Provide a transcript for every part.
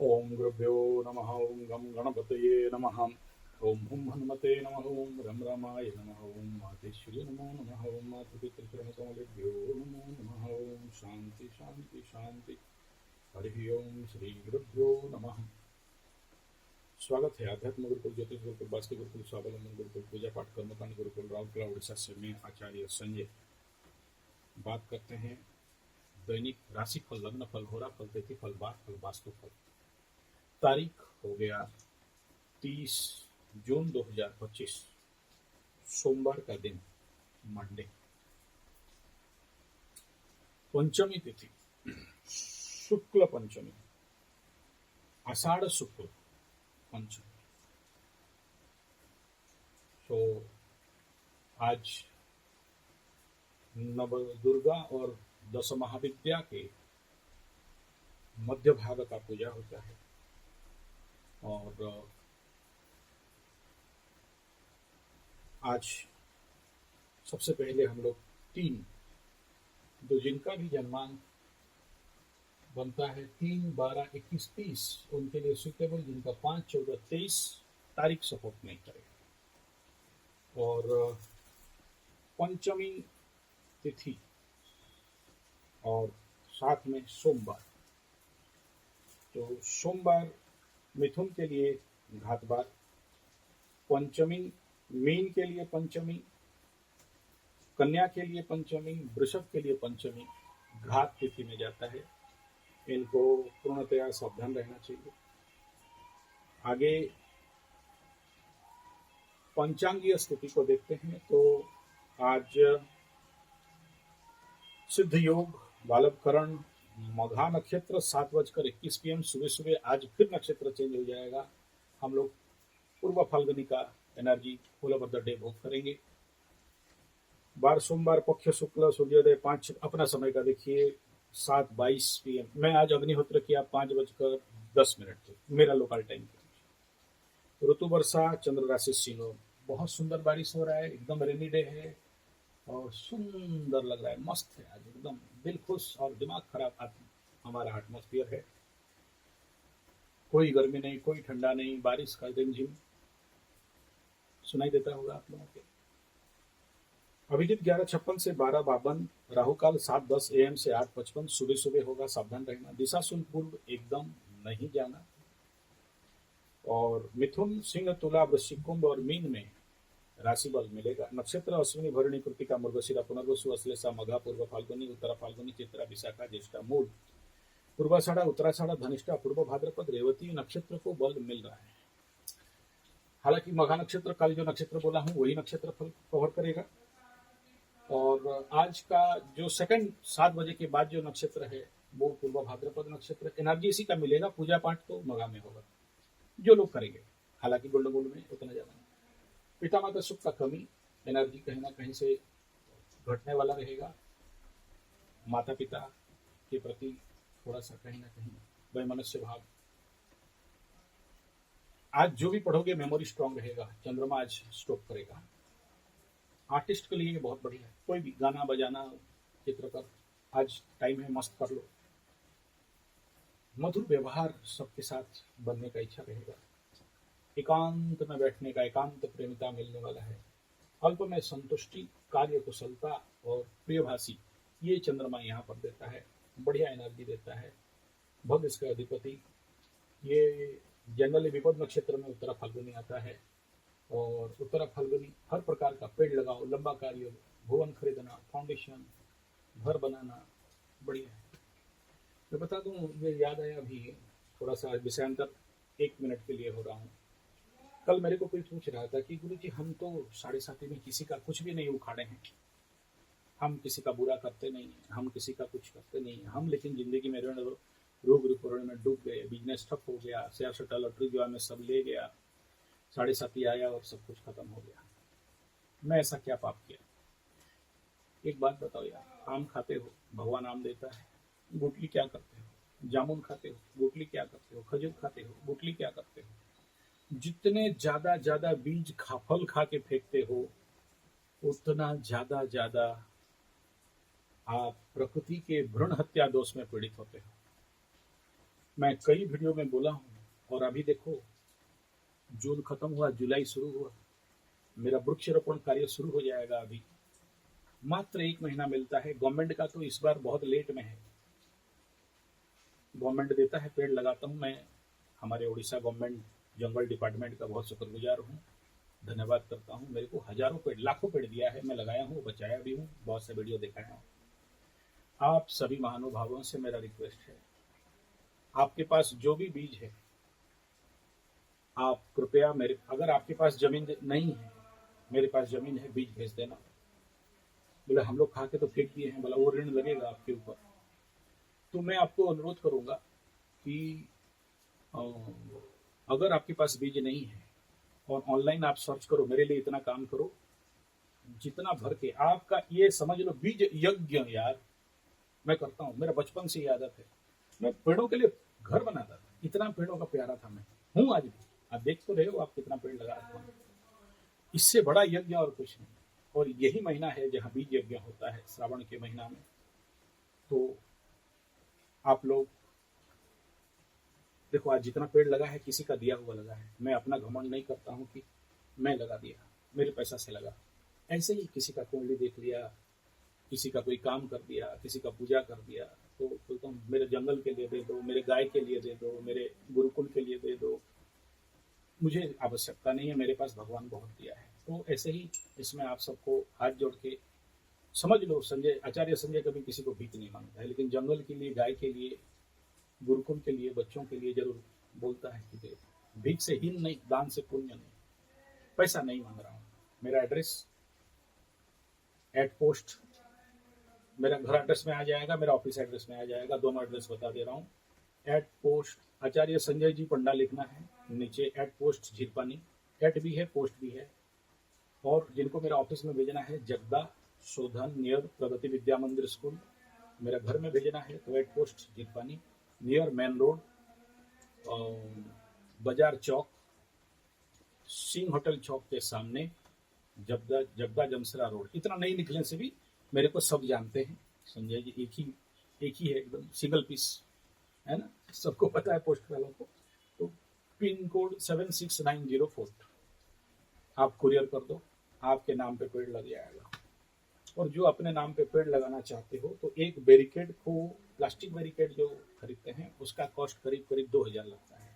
ओम गुरुभ्यो नमः। ओम गम गणपतये नमः। ओम हुम हनुमते नमः। ओम रम रामाय नमः। ओम मातेश्वरी नमो नमः। ओम मातृपितृचरणकमलेभ्यो नमो नमः। ओम शांति शांति शांति। हरि ओम श्री गुरुभ्यो नमः। स्वागत है आध्यात्म गुरुकुल, ज्योतिष गुरुकुल, वास्तु गुरुकुल, स्वावलंबन गुरुकुल, पूजा पाठ कर्मकांड गुरुकुल, राउरकेला उड़ीसा से मैं आचार्य संजय बात करते हैं दैनिक राशि फल, लग्न फल, होरा फल, तिथि फल, वार फल, वास्तु फल। तारीख हो गया 30 जून 2025, सोमवार का दिन, मंडे। पंचमी तिथि शुक्ल पंचमी, आषाढ़ शुक्ल पंचमी। तो आज नव दुर्गा और दश महाविद्या के मध्य भाग का पूजा होता है। और आज सबसे पहले हम लोग तीन, जो जिनका भी जन्मांक बनता है 3, 12, 21, 30, उनके लिए सुटेबल, जिनका 5, 14, 23 तारीख सपोर्ट नहीं करेगा। और पंचमी तिथि और साथ में सोमवार। तो सोमवार मिथुन के लिए घातवार, पंचमी मीन के लिए पंचमी, कन्या के लिए पंचमी, वृषभ के लिए पंचमी घात तिथि में जाता है। इनको पूर्णतया सावधान रहना चाहिए। आगे पंचांगीय स्थिति को देखते हैं तो आज सिद्ध योग, बालवकरण, मघा नक्षत्र 7:21 PM सुबह सुबह आज फिर नक्षत्र चेंज हो जाएगा। हम लोग पूर्व फाल्गुनी का energy full over the day भोग करेंगे। बार सोमवार, पक्ष शुक्ल, सूर्योदय 5 अपना समय का देखिए 7:22 PM। मैं आज अग्निहोत्र किया 5:10 मेरा लोकल टाइम। ऋतु वर्षा, चंद्र राशि सिंह, बहुत सुंदर बारिश हो रहा है, एकदम रेनी डे है और सुंदर लग रहा है, मस्त है आज, एकदम दिल खुश और दिमाग खराब हमारा एटमॉस्फेयर है। कोई गर्मी नहीं, कोई ठंडा नहीं, बारिश का रिमझिम सुनाई देता होगा आप लोगों के। अभिजीत 11:56 से 12:52, राहुकाल 7:10 AM से 8:55 सुबह सुबह होगा, सावधान रहना। दिशा शून्य पूर्व एकदम नहीं जाना। और मिथुन, सिंह, तुला, वृश्चिक, कुंभ और मीन में राशि बल मिलेगा। नक्षत्र अश्विनी, भरणी, कृतिका, मृगशिरा, पुनर्वसु, अश्लेषा, मघा, पूर्व फाल्गुनी, उत्तरा फाल्गुनी, चित्रा, विशाखा, ज्येष्ठा, मूल, पूर्वाषाढ़ा, उत्तराषाढ़ा, धनिष्ठा, पूर्व भाद्रपद, रेवती नक्षत्र को बल मिल रहा है। हालांकि मघा नक्षत्र, कल जो नक्षत्र बोला हूं वही नक्षत्र फल कवर करेगा। और आज का जो सेकंड 7 बजे के बाद जो नक्षत्र है वो पूर्व भाद्रपद नक्षत्र, एनर्जी इसी का मिलेगा। पूजा पाठ तो मघा में होगा जो लोग करेंगे, हालांकि गोल्ड में उतना ज्यादा नहीं। पिता माता सुख का कमी, एनर्जी कहीं ना कहीं से घटने वाला रहेगा। माता पिता के प्रति थोड़ा सा कहीं ना कहीं वैमनस्य भाव। आज जो भी पढ़ोगे मेमोरी स्ट्रांग रहेगा। चंद्रमा आज स्टॉप करेगा। आर्टिस्ट के लिए बहुत बढ़िया है, कोई भी गाना बजाना, चित्रकर, आज टाइम है, मस्त कर लो। मधुर व्यवहार सबके साथ बनने का इच्छा रहेगा। एकांत में बैठने का, एकांत प्रेमिता मिलने वाला है। अल्प में संतुष्टि, कार्य कुशलता और प्रियभाषी, ये चंद्रमा यहाँ पर देता है, बढ़िया एनर्जी देता है। भग इसका अधिपति, ये जनरली विपद नक्षत्र में उत्तरा फाल्गुनी आता है। और उत्तरा फाल्गुनी हर प्रकार का पेड़ लगाओ, लंबा कार्य, भवन खरीदना, फाउंडेशन, घर बनाना, बढ़िया है। मैं बता दूं, ये याद आया अभी, थोड़ा सा विषयांतर 1 मिनट के लिए हो रहा हूँ। कल मेरे को कोई पूछ रहा था कि गुरु जी हम तो 7:30 में किसी का कुछ भी नहीं उखाड़े हैं, हम किसी का बुरा करते नहीं, हम किसी का कुछ करते नहीं, हम लेकिन जिंदगी में रोग रुपये में डूब गए, बिजनेस ठप हो गया, शेयर सट्टा लॉटरी जुआ में सब ले गया, 7:30 आया और सब कुछ खत्म हो गया। मैं ऐसा क्या पाप किया? एक बात बताओ यार, आम खाते हो, भगवान आम देता है, गुटली क्या करते हो? जामुन खाते हो, गुटली क्या करते हो? खजूर खाते हो, गुटली क्या करते हो? जितने ज्यादा बीज फल खा के फेंकते हो, उतना ज्यादा आप प्रकृति के भ्रूण हत्या दोष में पीड़ित होते हो। मैं कई वीडियो में बोला हूँ, और अभी देखो जून खत्म हुआ, जुलाई शुरू हुआ, मेरा वृक्षारोपण कार्य शुरू हो जाएगा। अभी मात्र 1 महीना मिलता है। गवर्नमेंट का तो इस बार बहुत लेट में है। गवर्नमेंट देता है, पेड़ लगाता हूँ मैं। हमारे उड़ीसा गवर्नमेंट जंगल डिपार्टमेंट का बहुत शुक्रगुजार हूँ, धन्यवाद करता हूँ। मेरे को हजारों पेड़, लाखों पेड़ दिया है, मैं लगाया हूँ, बचाया भी हूँ, बहुत से वीडियो दिखाया हूँ। आप सभी महानुभावों से मेरा रिक्वेस्ट है, आपके पास जो भी बीज है, आप कृपया मेरे, अगर आपके पास जमीन नहीं है, मेरे पास जमीन है, बीज भेज देना। बोले हम लोग खा के तो फेंक दिए हैं, बोला वो ऋण लगेगा आपके ऊपर। तो मैं आपको अनुरोध करूंगा कि अगर आपके पास बीज नहीं है, और ऑनलाइन आप सर्च करो, मेरे लिए इतना काम करो, जितना भर के आपका, ये समझ लो बीज यज्ञ यार मैं करता हूँ। मेरा बचपन से ये आदत है, मैं पेड़ों के लिए घर बनाता था, इतना पेड़ों का प्यारा था मैं, हूँ आज भी। आप देख तो रहे हो आप कितना पेड़ लगा रखा हूँ। इससे बड़ा यज्ञ और कुछ नहीं। और यही महीना है जहाँ बीज यज्ञ होता है, श्रावण के महीना में। तो आप लोग देखो, आज जितना पेड़ लगा है किसी का दिया हुआ लगा है। मैं अपना घमंड नहीं करता हूँ कि मैं लगा दिया, मेरे पैसा से लगा। ऐसे ही किसी का कुंडली देख लिया, किसी का कोई काम कर दिया, किसी का पूजा कर दिया, तो बोलता हूँ मेरे जंगल के लिए दे दो, मेरे गाय के लिए दे दो, मेरे गुरुकुल के लिए दे दो। मुझे आवश्यकता नहीं है, मेरे पास भगवान बहुत दिया है। तो ऐसे ही इसमें आप सबको हाथ जोड़ के समझ लो, संजय, आचार्य संजय कभी किसी को भीख नहीं मांगता है, लेकिन जंगल के लिए, गाय के लिए, गुरुकुल के लिए, बच्चों के लिए जरूर बोलता है कि दे। भीख से हीन नहीं, दान से पुण्य नहीं। पैसा नहीं मांग रहा हूँ। मेरा एड्रेस एट पोस्ट, मेरा घर एड्रेस में आ जाएगा, मेरा ऑफिस एड्रेस में आ जाएगा, दोनों एड्रेस बता दे रहा हूँ। एट पोस्ट आचार्य संजय जी पंडा लिखना है, नीचे एट पोस्ट झीरपानी, एट भी है, पोस्ट भी है। और जिनको मेरा ऑफिस में भेजना है, जगदा शोधन नियर प्रगति विद्या मंदिर स्कूल, मेरा घर में भेजना है तो at post Jhirpani, near main road, Bazar Chowk, Singh hotel चौक के सामने, जगदा जगदा जमसरा रोड। इतना नहीं लिखने से भी मेरे को सब जानते हैं। संजय जी एक ही है, एकदम सिंगल पीस है ना, सबको पता है पोस्ट वालों को। तो पिन कोड 76904, आप कुरियर कर दो, आपके नाम पे पेड़ लग जाएगा। और जो अपने नाम पे पेड़ लगाना चाहते हो, तो एक बैरिकेड को, प्लास्टिक बैरिकेड जो खरीदते हैं, उसका कॉस्ट करीब करीब 2000 लगता है।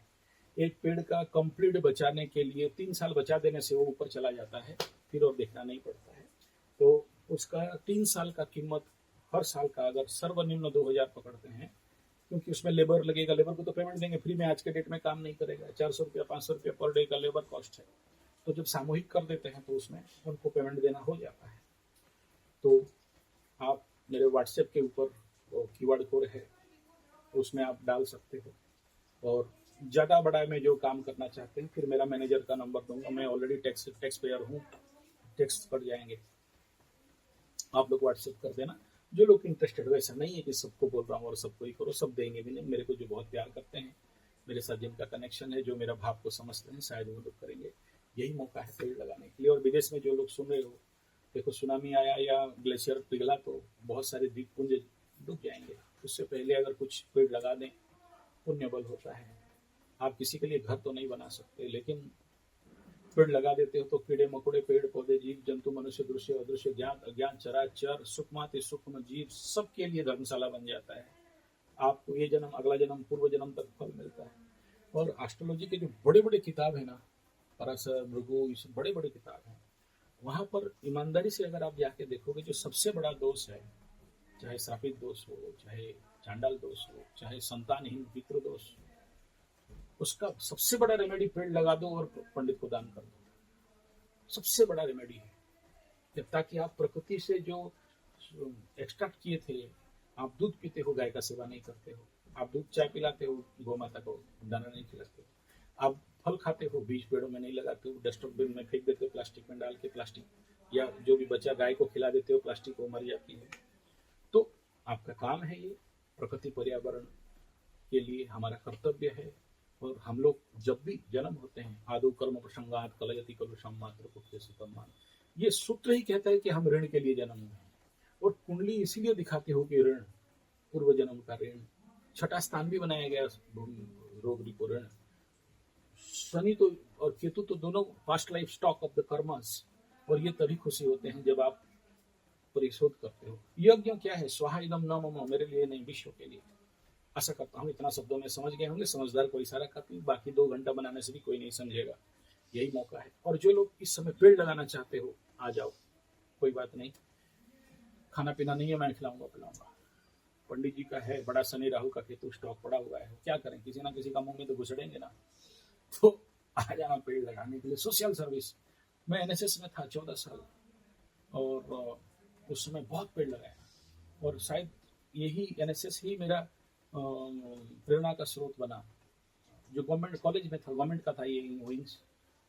एक पेड़ का कंप्लीट बचाने के लिए 3 साल बचा देने से वो ऊपर चला जाता है, फिर और देखना नहीं पड़ता है। तो उसका 3 साल का कीमत, हर साल का अगर सर्वनिम्न 2000 पकड़ते हैं, क्योंकि उसमें लेबर लगेगा, लेबर को तो पेमेंट देंगे, फ्री में आज के डेट में काम नहीं करेगा। 400 रुपया 500 रुपया पर डे का लेबर कॉस्ट है। तो जब सामूहिक कर देते हैं तो उसमें उनको पेमेंट देना हो जाता है। तो आप मेरे व्हाट्सएप के ऊपर वो कीवर्ड कोड है, उसमें आप डाल सकते हो। और ज़्यादा बड़ा में जो काम करना चाहते हैं, फिर मेरा मैनेजर का नंबर दूंगा, मैं ऑलरेडी टैक्स पेयर हूँ, टैक्स पड़ जाएंगे, आप लोग व्हाट्सएप कर देना। जो लोग इंटरेस्टेड, वैसा नहीं है कि सबको बोल रहा हूँ और सबको ही करो, सब देंगे भी नहीं। मेरे को जो बहुत प्यार करते हैं, मेरे साथ जिनका कनेक्शन है, जो मेरा भाव को समझते हैं, शायद वो लोग करेंगे। यही मौका है पेड़ लगाने के लिए। और विदेश में जो लोग सुन रहे हो, देखो सुनामी आया या ग्लेशियर पिघला तो बहुत सारे द्वीप पुंज डूब जाएंगे। उससे पहले अगर कुछ पेड़ लगा दें, पुण्य बल होता है। आप किसी के लिए घर तो नहीं बना सकते, लेकिन पेड़ लगा देते हो तो कीड़े मकोड़े, पेड़ पौधे, जीव जंतु, मनुष्य, दृश्य अदृश्य, ज्ञान अज्ञान, चराचर, सूक्ष्माति सूक्ष्म जीव, सबके लिए धर्मशाला बन जाता है। आपको ये जन्म, अगला जन्म, पूर्व जन्म तक फल मिलता है। और एस्ट्रोलॉजी के जो बड़े बड़े किताब है ना, पराशर, भृगु, ये सब बड़े बड़े किताब हैं, वहां पर ईमानदारी से अगर आप जाके देखोगे, जो सबसे बड़ा दोष है, चाहे श्रापित दोष हो, चाहे चांडाल दोष हो, चाहे संतानहीन पितृ दोष, उसका सबसे बड़ा रेमेडी पेड़ लगा दो और पंडित को दान कर दो। सबसे बड़ा रेमेडी है, जब ताकि आप प्रकृति से जो एक्सट्रैक्ट किए थे, आप दूध पीते हो, गाय का सेवा नहीं करते हो, आप दूध चाय पिलाते हो, गौ माता को दाना नहीं खिलाते हो, आप फल खाते हो, बीज पेड़ों में नहीं लगाते हो, डस्टबिन में फेंक देते हो, प्लास्टिक में डाल के, प्लास्टिक या जो भी बचा गाय को खिला देते हो, प्लास्टिक वो मर जाती है। तो आपका काम है ये, प्रकृति पर्यावरण के लिए हमारा कर्तव्य है। और हम लोग जब भी जन्म होते हैं, आदो कर्म प्रसंगात कलयति कलुषम मात्र पुत्र सुतमान, ये सूत्र ही कहता है कि हम ऋण के लिए जन्म हुए हैं। और कुंडली इसीलिए दिखाती हो कि ऋण, पूर्व जन्म का ऋण, छठा स्थान भी बनाया गया रोग रिपोर्ट। शनि तो और केतु तो दोनों past life stock of the karmas, और ये तभी खुशी होते हैं जब आप परिशोध करते हो। यज्ञ क्या है? स्वाहा इदम न मम, मेरे लिए नहीं विश्व के लिए। आशा करता हूँ इतना शब्दों में समझ गए होंगे। समझदार को इशारा काफी, बाकी 2 घंटा बनाने से भी कोई नहीं समझेगा, यही मौका है। और जो लोग इस समय पेड़ लगाना चाहते हो, आ जाओ, कोई बात नहीं। खाना पीना नहीं है, मैं खिलाऊंगा पिलाऊंगा। पंडित जी का है बड़ा शनि राहु का केतु स्टॉक पड़ा हुआ है, क्या करें, किसी ना किसी का मुंह में तो घुसड़ेंगे ना। तो आ जाना पेड़ लगाने के लिए। सोशल सर्विस, मैं एनएसएस में था 14 साल, और उस समय बहुत पेड़ लगाया, और शायद यही एनएसएस ही मेरा प्रेरणा का स्रोत बना। जो गवर्नमेंट कॉलेज में था, गवर्नमेंट का था ये विंग्स,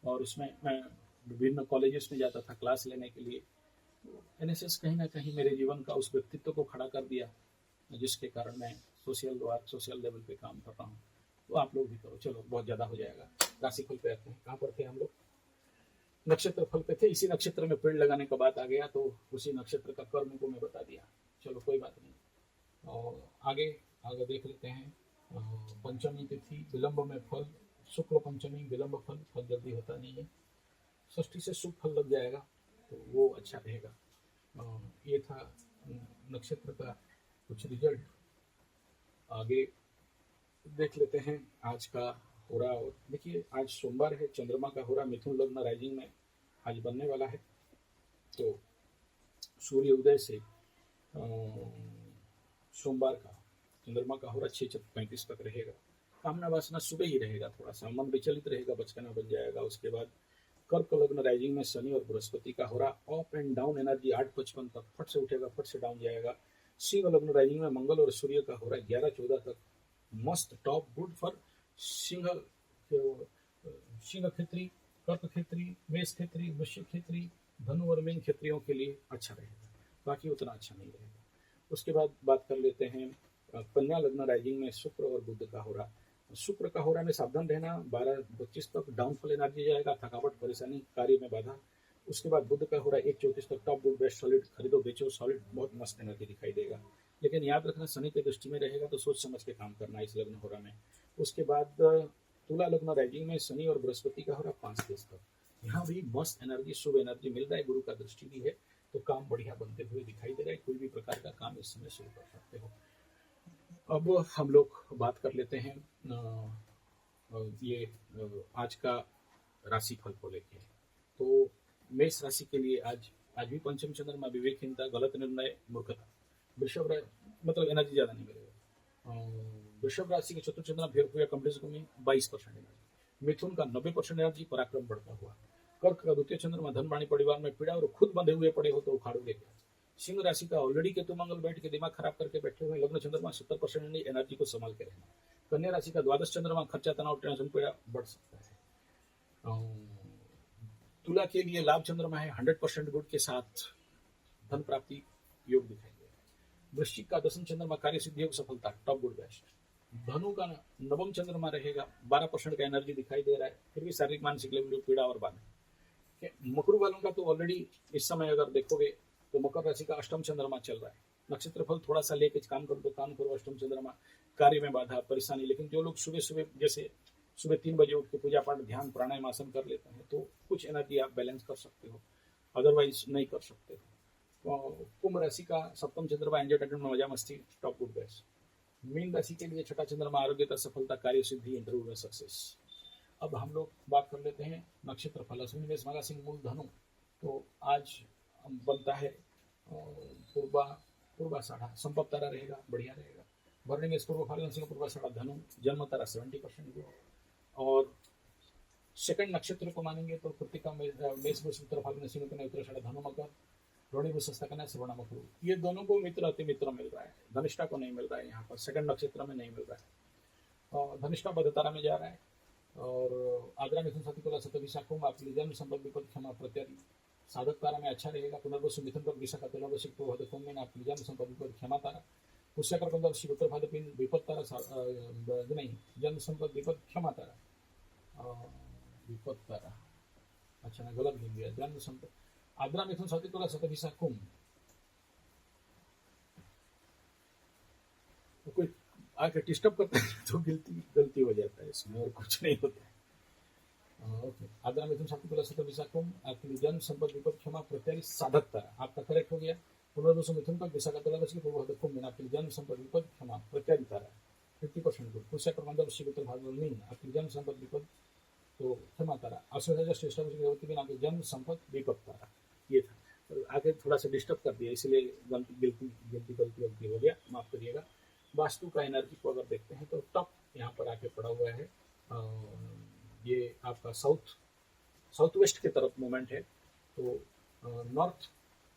और उसमें मैं विभिन्न कॉलेजेस में जाता था क्लास लेने के लिए। तो एनएसएस कहीं ना कहीं मेरे जीवन का उस व्यक्तित्व को खड़ा कर दिया, जिसके कारण मैं सोशल लेवल पे काम कर रहा हूँ। तो आप लोग भी करो। चलो, बहुत ज़्यादा हो जाएगा। राशिफल पे आते हैं। कहाँ पर थे हम लोग? नक्षत्र फल पे थे। इसी नक्षत्र में पेड़ लगाने का बात आ गया, तो उसी नक्षत्र का कर्म को मैं बता दिया। चलो, कोई बात नहीं। और आगे देख लेते हैं। पंचमी तिथि, विलंब में फल। शुक्ल पंचमी, विलंब फल जल्दी होता नहीं है। षष्ठी से शुभ फल लग जाएगा, तो वो अच्छा रहेगा। ये था नक्षत्र का कुछ रिजल्ट। आगे देख लेते हैं आज का होरा। देखिए, आज सोमवार है, चंद्रमा का होरा मिथुन लग्न राइजिंग में आज बनने वाला है। तो सूर्य उदय से सोमवार का चंद्रमा का होरा 6:35 तक रहेगा। कामना वासना सुबह ही रहेगा, थोड़ा सा मन विचलित रहेगा, बचकाना बन जाएगा। उसके बाद कर्क लग्न राइजिंग में शनि और बृहस्पति का होरा अप एंड डाउन एनर्जी 8:55 तक, फट से उठेगा, फट से डाउन जाएगा। सिंह लग्न राइजिंग में मंगल और सूर्य का होरा 11:14 तक, मस्त टॉप गुड फॉर सिंह क्षेत्री, कर्क क्षेत्री, मेष क्षेत्री, वृश्चिक क्षेत्री, धनु और मीन क्षेत्रियों के लिए अच्छा रहेगा, बाकी उतना अच्छा नहीं रहेगा। उसके बाद बात कर लेते हैं कन्या लग्न राइजिंग में शुक्र और बुध का होरा। शुक्र का होरा में सावधान रहना, 12:25 तक डाउनफॉल एनर्जी जाएगा, थकावट, परेशानी, कार्य में बाधा। उसके बाद बुध का होरा 1:34 तक टॉप गुड बेस्ट सॉलिड, खरीदो बेचो सॉलिड, बहुत मस्त एनर्जी दिखाई देगा। लेकिन याद रखना, शनि की दृष्टि में रहेगा, तो सोच समझ के काम करना इस लग्न होरा में। उसके बाद तुला लग्न राइजिंग में शनि और बृहस्पति का होरा 5:30 तक, यहाँ भी मस्त एनर्जी, शुभ एनर्जी मिल रहा है, गुरु का दृष्टि भी है, तो काम बढ़िया बनते हुए दिखाई दे रहा है। कोई भी प्रकार का काम इस समय शुरू कर सकते हो। अब हम लोग बात कर लेते हैं ये आज का राशि फल को लेके। तो मेष राशि के लिए आज भी पंचम चंद्रमा, विवेकहीनता, गलत निर्णय, मूर्खता। वृषभ मतलब एनर्जी ज्यादा नहीं मिलेगा। वृषभ राशि के चतुर्थ चंद्रमा भेड़ हुआ कंप्लीट में 22% एनर्जी। मिथुन का 90% एनर्जी, पराक्रम बढ़ता हुआ। कर्क का द्वितीय चंद्रमा धन वाणी परिवार में पीड़ा और खुद बंधे हुए पड़े हो तो उखाड़ो लेके। सिंह राशि का ऑलरेडी केतु मंगल बैठ के दिमाग खराब करके बैठे हुए। लग्न चंद्रमा 70% एनर्जी को संभाल के रहना। कन्या राशि का द्वादश चंद्रमा खर्चा, तनाव, टेंशन, पीड़ा बढ़ सकता है। तुला के लिए लाभ चंद्रमा है 100% गुड के साथ धन प्राप्ति योग दिखाई दे रहा है। वृश्चिक का दसम चंद्रमा कार्य सिद्धि योग, सफलता, टॉप गुड बेस्ट। धनु का नवम चंद्रमा रहेगा 12% का एनर्जी दिखाई दे रहा है, फिर भी शारीरिक मानसिक लेवल पीड़ा और बाधा। मकर वालों का तो ऑलरेडी इस समय अगर देखोगे तो मकर राशि का अष्टम चंद्रमा चल रहा है। नक्षत्र फल थोड़ा सा लेके काम करो तो काम करो। अष्टम चंद्रमा, कार्य में बाधा, परेशानी। लेकिन जो लोग सुबह जैसे सुबह 3 बजे उठ के पूजा पाठ, ध्यान, प्राणायाम, आसन कर लेते हैं, तो कुछ एनर्जी आप बैलेंस कर सकते हो, अदरवाइज नहीं कर सकते हो। कुंभ राशि का सप्तम चंद्रमा एंटरटेनमेंट, मजा मस्ती, टॉप गुड बेस्ट। मीन राशि के लिए छठा चंद्रमा आरोग्यता, सफलता, कार्य सिद्धि, इंटरव्यू में सक्सेस। अब हम लोग बात कर लेते हैं नक्षत्र फल। अश्विनी, मेष, मघा, सिंह, मूल, धनु। तो आज बनता है पूर्वाषाढ़ा, संपत तारा रहेगा, बढ़िया रहेगा। भरणी में पूर्व फाल्गुन, सिंह, पूर्वाषाढ़ा, धनु, जन्म तारा 70% और सेकंड नक्षत्र को मानेंगे तो कृतिका, मेष, उत्तर फाल्गुन, सिंह, उत्तराषाढ़ा, धनु, मकर, रोहिणी, वृश्चिक, कन्या, श्रवण, मकर। ये दोनों को मित्र अति मित्र मिल रहा है, धनिष्ठा को नहीं मिल रहा है, यहाँ पर सेकंड नक्षत्र में नहीं मिल रहा है। और धनिष्ठा बध तारा में जा रहा है। और आद्रा, मिथुन, सती, तुला, शतभिषा, कुंभ आपकी जन्म संपत्ति, विपद, क्षमा, प्रत्यादि। साधक तारा में अच्छा रहेगा। पुनर्वसु, मिथुन पर विशाखा, तुला, वृश्चिक, पूर्व, कुंभ में आपकी जन्म संपत्ति, विपद, क्षमा तारा। पुष्य, कर्क, वृश्चिक, उत्तर भाद्र, मीन, विपद तारा, नहीं, जन्म संपत्ति, विपद, क्षमा तारा, विपद तारा, अच्छा मैं गलत लिख दिया, जन्म संपत्ति। आद्रा, मिथुन, सती, तुला, शतभिषा, कुंभ। तो कोई आके डिस्टर्ब करता है तो गलती गलती हो जाता है, इसमें और कुछ नहीं होता है। ओके, आदरा मिथुन साथी तुला सत्र विशाखम आपकी जन संपद विपद क्षमा प्रत्यारी साधक तारा, आपका करेक्ट हो गया। पुनर्वसु मिथुन का विशाखा तुला वशी पूर्व कुंभ में आपकी जन संपद विपद क्षमा प्रत्यारी तारा 50% गुड। पुष्य क्रमांक वृश्चिक उत्तर भाग मीन आपकी जन संपद विपद तो क्षमा तारा। अश्वजा श्रेष्ठ वृश्चिक में आपकी जन संपद विपद तारा, ये था। तो आगे थोड़ा सा डिस्टर्ब कर दिया, इसलिए गलती हो गया, माफ करिएगा। वास्तु का एनर्जी को अगर देखते हैं तो टॉप यहाँ पर आके पड़ा हुआ है। ये आपका साउथ वेस्ट की तरफ मूवमेंट है, तो नॉर्थ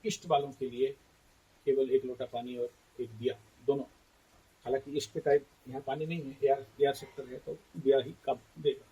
ईस्ट वालों के लिए केवल एक लोटा पानी और एक दिया, दोनों। हालांकि ईस्ट के टाइप यहाँ पानी नहीं है, एयर सेक्टर है, तो दिया ही कम देगा।